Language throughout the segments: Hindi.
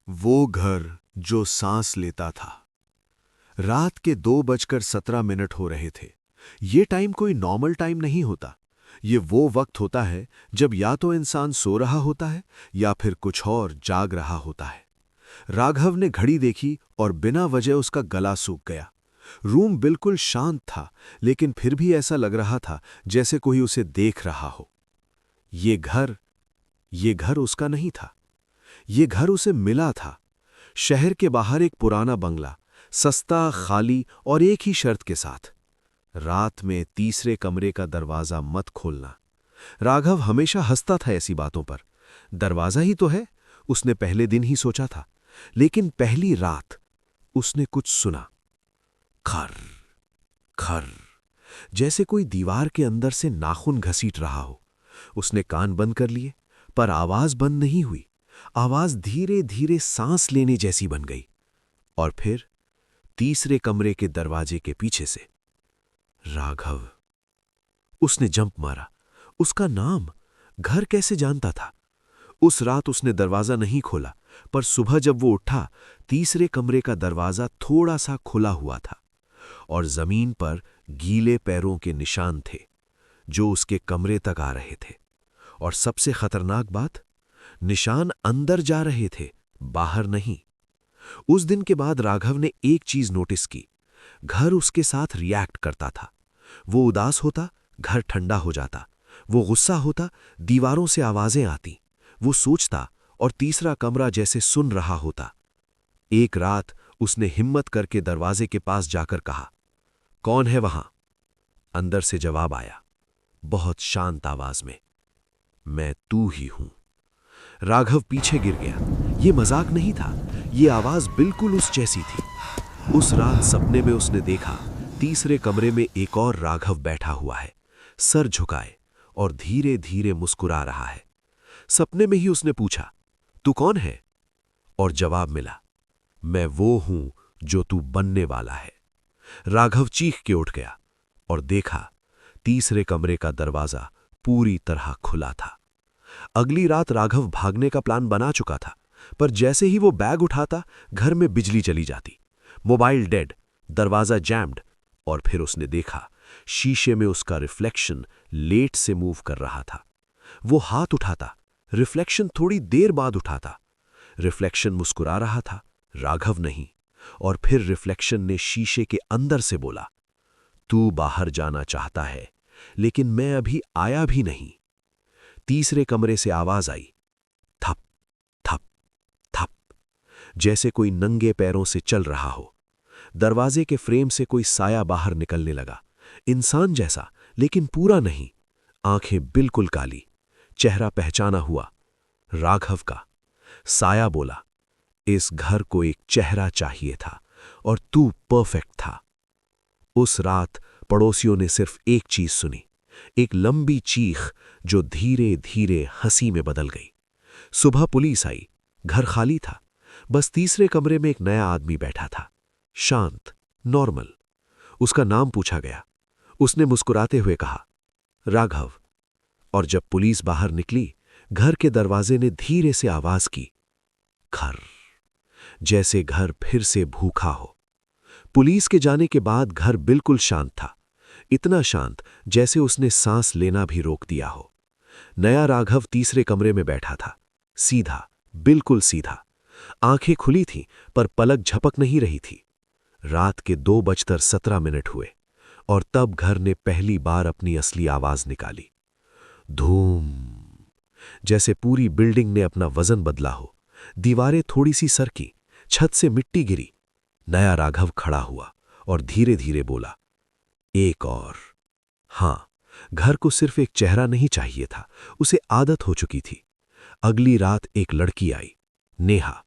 वो घर जो सांस लेता था। रात के 2:17 हो रहे थे। ये टाइम कोई नॉर्मल टाइम नहीं होता। ये वो वक्त होता है जब या तो इंसान सो रहा होता है या फिर कुछ और जाग रहा होता है। राघव ने घड़ी देखी और बिना वजह उसका गला सूख गया। रूम बिल्कुल शांत था, लेकिन फिर भी ऐसा लग रहा था जैसे कोई उसे देख रहा हो। ये घर उसका नहीं था। ये घर उसे मिला था। शहर के बाहर एक पुराना बंगला, सस्ता, खाली और एक ही शर्त के साथ, रात में तीसरे कमरे का दरवाजा मत खोलना। राघव हमेशा हंसता था ऐसी बातों पर। दरवाजा ही तो है, उसने पहले दिन ही सोचा था। लेकिन पहली रात उसने कुछ सुना। खर खर, जैसे कोई दीवार के अंदर से नाखून घसीट रहा हो। उसने कान बंद कर लिए, पर आवाज बंद नहीं हुई। आवाज धीरे धीरे सांस लेने जैसी बन गई। और फिर तीसरे कमरे के दरवाजे के पीछे से राघव। उसने जंप मारा। उसका नाम घर कैसे जानता था? उस रात उसने दरवाजा नहीं खोला, पर सुबह जब वो उठा, तीसरे कमरे का दरवाजा थोड़ा सा खुला हुआ था और जमीन पर गीले पैरों के निशान थे जो उसके कमरे तक आ रहे थे। और सबसे खतरनाक बात, निशान अंदर जा रहे थे, बाहर नहीं। उस दिन के बाद राघव ने एक चीज नोटिस की। घर उसके साथ रिएक्ट करता था। वो उदास होता, घर ठंडा हो जाता। वो गुस्सा होता, दीवारों से आवाजें आती। वो सोचता और तीसरा कमरा जैसे सुन रहा होता। एक रात उसने हिम्मत करके दरवाजे के पास जाकर कहा, कौन है वहां? अंदर से जवाब आया, बहुत शांत आवाज में, मैं तू ही हूं। राघव पीछे गिर गया। ये मजाक नहीं था, ये आवाज बिल्कुल उस जैसी थी। उस रात सपने में उसने देखा, तीसरे कमरे में एक और राघव बैठा हुआ है, सर झुकाए और धीरे धीरे मुस्कुरा रहा है। सपने में ही उसने पूछा, तू कौन है? और जवाब मिला, मैं वो हूं जो तू बनने वाला है। राघव चीख के उठ गया और देखा, तीसरे कमरे का दरवाजा पूरी तरह खुला था। अगली रात राघव भागने का प्लान बना चुका था, पर जैसे ही वो बैग उठाता, घर में बिजली चली जाती, मोबाइल डेड, दरवाजा जैम्ड। और फिर उसने देखा, शीशे में उसका रिफ्लेक्शन लेट से मूव कर रहा था। वो हाथ उठाता, रिफ्लेक्शन थोड़ी देर बाद उठाता। रिफ्लेक्शन मुस्कुरा रहा था, राघव नहीं। और फिर रिफ्लेक्शन ने शीशे के अंदर से बोला, तू बाहर जाना चाहता है, लेकिन मैं अभी आया भी नहीं। तीसरे कमरे से आवाज आई, थप थप थप, जैसे कोई नंगे पैरों से चल रहा हो। दरवाजे के फ्रेम से कोई साया बाहर निकलने लगा, इंसान जैसा, लेकिन पूरा नहीं। आंखें बिल्कुल काली। चेहरा पहचाना हुआ, राघव का। साया बोला, इस घर को एक चेहरा चाहिए था और तू परफेक्ट था। उस रात पड़ोसियों ने सिर्फ एक चीज सुनी, एक लंबी चीख जो धीरे धीरे हंसी में बदल गई। सुबह पुलिस आई, घर खाली था। बस तीसरे कमरे में एक नया आदमी बैठा था, शांत, नॉर्मल। उसका नाम पूछा गया। उसने मुस्कुराते हुए कहा, राघव। और जब पुलिस बाहर निकली, घर के दरवाजे ने धीरे से आवाज की, खर, जैसे घर फिर से भूखा हो। पुलिस के जाने के बाद घर बिल्कुल शांत था, इतना शांत जैसे उसने सांस लेना भी रोक दिया हो। नया राघव तीसरे कमरे में बैठा था, सीधा, बिल्कुल सीधा। आंखें खुली थीं, पर पलक झपक नहीं रही थी। रात के 2:17 हुए और तब घर ने पहली बार अपनी असली आवाज निकाली, धूम। जैसे पूरी बिल्डिंग ने अपना वजन बदला हो। दीवारें थोड़ी सी सरकी, छत से मिट्टी गिरी। नया राघव खड़ा हुआ और धीरे धीरे बोला, एक और। हां, घर को सिर्फ एक चेहरा नहीं चाहिए था, उसे आदत हो चुकी थी। अगली रात एक लड़की आई, नेहा।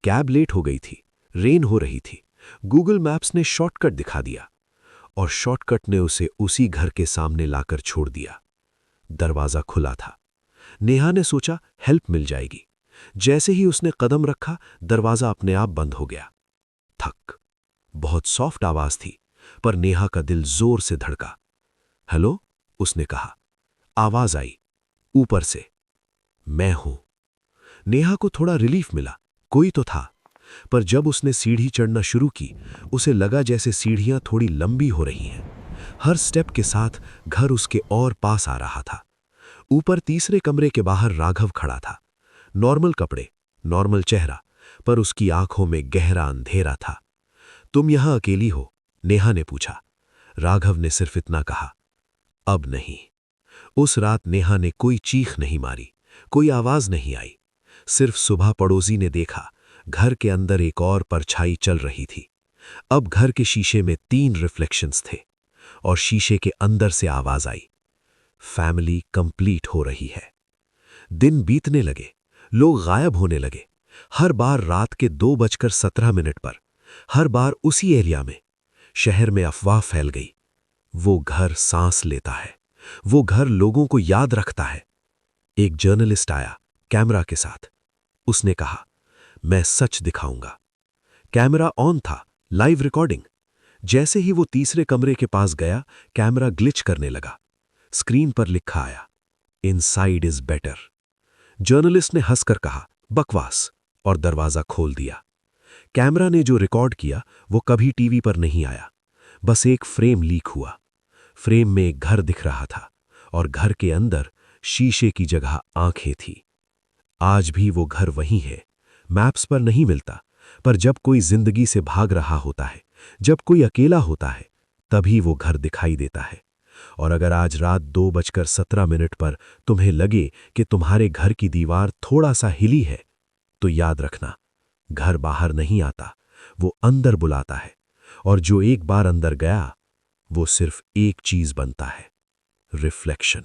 कैब लेट हो गई थी, रेन हो रही थी। गूगल मैप्स ने शॉर्टकट दिखा दिया और शॉर्टकट ने उसे उसी घर के सामने लाकर छोड़ दिया। दरवाजा खुला था। नेहा ने सोचा हेल्प मिल जाएगी। जैसे ही उसने कदम रखा, दरवाजा अपने आप बंद हो गया। थक। बहुत सॉफ्ट आवाज थी, पर नेहा का दिल जोर से धड़का। हेलो, उसने कहा। आवाज आई ऊपर से, मैं हूं। नेहा को थोड़ा रिलीफ मिला, कोई तो था, पर जब उसने सीढ़ी चढ़ना शुरू की, उसे लगा जैसे सीढ़ियां थोड़ी लंबी हो रही हैं। हर स्टेप के साथ घर उसके और पास आ रहा था। ऊपर तीसरे कमरे के बाहर राघव खड़ा था। नॉर्मल कपड़े, नॉर्मल चेहरा, पर उसकी आंखों में गहरा अंधेरा था। तुम यहां अकेली हो? नेहा ने पूछा। राघव ने सिर्फ इतना कहा, अब नहीं। उस रात नेहा ने कोई चीख नहीं मारी, कोई आवाज नहीं आई। सिर्फ सुबह पड़ोसी ने देखा, घर के अंदर एक और परछाई चल रही थी। अब घर के शीशे में 3 रिफ्लेक्शंस थे और शीशे के अंदर से आवाज आई, फैमिली कंप्लीट हो रही है। दिन बीतने लगे, लोग गायब होने लगे। हर बार रात के 2:17 पर, हर बार उसी एरिया में। शहर में अफवाह फैल गई, वो घर सांस लेता है, वो घर लोगों को याद रखता है। एक जर्नलिस्ट आया कैमरा के साथ। उसने कहा, मैं सच दिखाऊंगा। कैमरा ऑन था, लाइव रिकॉर्डिंग। जैसे ही वो तीसरे कमरे के पास गया, कैमरा ग्लिच करने लगा। स्क्रीन पर लिखा आया, इनसाइड इज बेटर। जर्नलिस्ट ने हंसकर कहा, बकवास, और दरवाजा खोल दिया। कैमरा ने जो रिकॉर्ड किया वो कभी टीवी पर नहीं आया। बस एक फ्रेम लीक हुआ। फ्रेम में एक घर दिख रहा था और घर के अंदर शीशे की जगह आंखें थी। आज भी वो घर वही है। मैप्स पर नहीं मिलता, पर जब कोई जिंदगी से भाग रहा होता है, जब कोई अकेला होता है, तभी वो घर दिखाई देता है। और अगर आज रात 2:17 पर तुम्हें लगे कि तुम्हारे घर की दीवार थोड़ा सा हिली है, तो याद रखना, घर बाहर नहीं आता, वो अंदर बुलाता है। और जो एक बार अंदर गया, वो सिर्फ एक चीज बनता है, रिफ्लेक्शन।